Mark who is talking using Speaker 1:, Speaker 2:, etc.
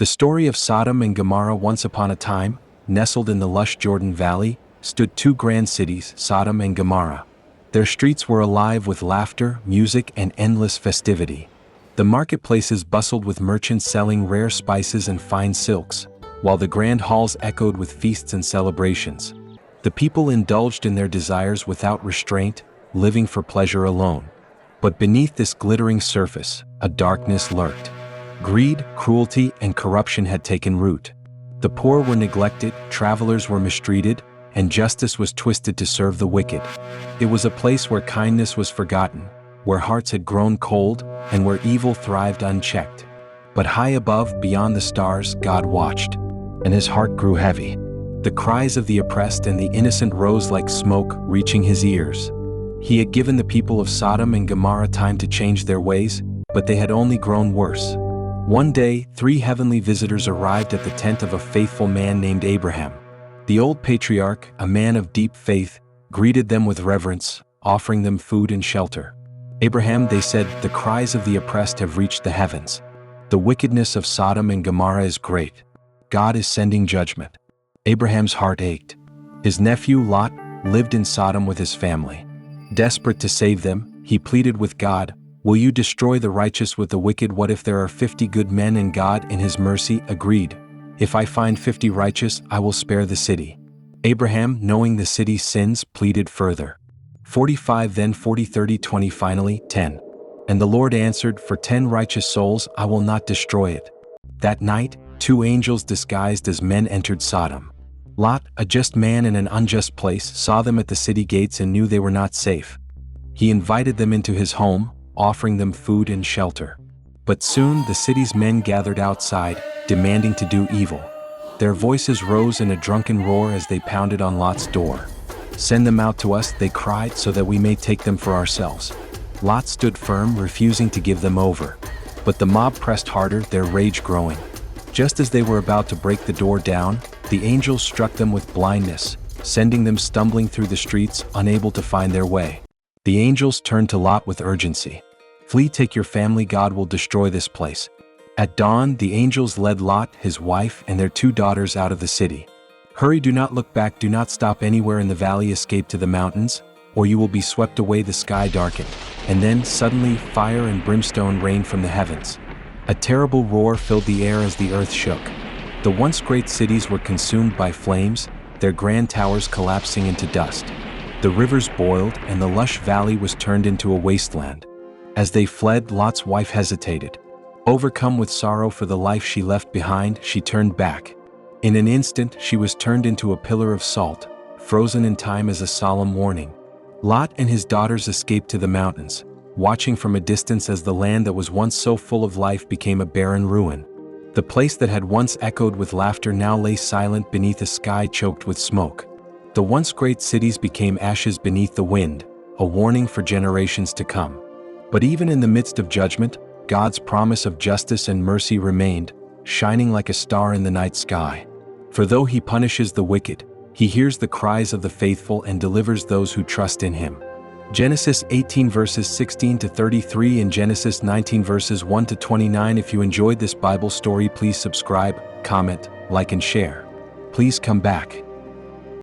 Speaker 1: The story of Sodom and Gomorrah. Once upon a time, nestled in the lush Jordan Valley, stood two grand cities, Sodom and Gomorrah. Their streets were alive with laughter, music, and endless festivity. The marketplaces bustled with merchants selling rare spices and fine silks, while the grand halls echoed with feasts and celebrations. The people indulged in their desires without restraint, living for pleasure alone. But beneath this glittering surface, a darkness lurked. Greed, cruelty, and corruption had taken root. The poor were neglected, travelers were mistreated, and justice was twisted to serve the wicked. It was a place where kindness was forgotten, where hearts had grown cold, and where evil thrived unchecked. But high above, beyond the stars, God watched, and his heart grew heavy. The cries of the oppressed and the innocent rose like smoke, reaching his ears. He had given the people of Sodom and Gomorrah time to change their ways, but they had only grown worse. One day, three heavenly visitors arrived at the tent of a faithful man named Abraham. The old patriarch, a man of deep faith, greeted them with reverence, offering them food and shelter. "Abraham," they said, "the cries of the oppressed have reached the heavens. The wickedness of Sodom and Gomorrah is great. God is sending judgment." Abraham's heart ached. His nephew Lot lived in Sodom with his family. Desperate to save them, he pleaded with God, "Will you destroy the righteous with the wicked? What if there are 50 good men?" And God, in his mercy, agreed. "If I find 50 righteous, I will spare the city." Abraham, knowing the city's sins, pleaded further. 45, then 40, 30, 20, finally 10. And the Lord answered, "For 10 righteous souls I will not destroy it." That night, 2 angels disguised as men entered Sodom. Lot, a just man in an unjust place, saw them at the city gates and knew they were not safe. He invited them into his home, offering them food and shelter. But soon the city's men gathered outside, demanding to do evil. Their voices rose in a drunken roar as they pounded on Lot's door. "Send them out to us," they cried, "so that we may take them for ourselves." Lot stood firm, refusing to give them over. But the mob pressed harder, their rage growing. Just as they were about to break the door down, the angels struck them with blindness, sending them stumbling through the streets, unable to find their way. The angels turned to Lot with urgency. "Flee, take your family, God will destroy this place." At dawn, the angels led Lot, his wife, and their 2 daughters out of the city. "Hurry, do not look back, do not stop anywhere in the valley, escape to the mountains, or you will be swept away." The sky darkened, and then, suddenly, fire and brimstone rained from the heavens. A terrible roar filled the air as the earth shook. The once great cities were consumed by flames, their grand towers collapsing into dust. The rivers boiled, and the lush valley was turned into a wasteland. As they fled, Lot's wife hesitated. Overcome with sorrow for the life she left behind, she turned back. In an instant, she was turned into a pillar of salt, frozen in time as a solemn warning. Lot and his daughters escaped to the mountains, watching from a distance as the land that was once so full of life became a barren ruin. The place that had once echoed with laughter now lay silent beneath a sky choked with smoke. The once great cities became ashes beneath the wind, a warning for generations to come. But even in the midst of judgment, God's promise of justice and mercy remained, shining like a star in the night sky. For though he punishes the wicked, he hears the cries of the faithful and delivers those who trust in him. Genesis 18 verses 16 to 33 and Genesis 19 verses 1 to 29. If you enjoyed this Bible story, please subscribe, comment, like and share. Please come back.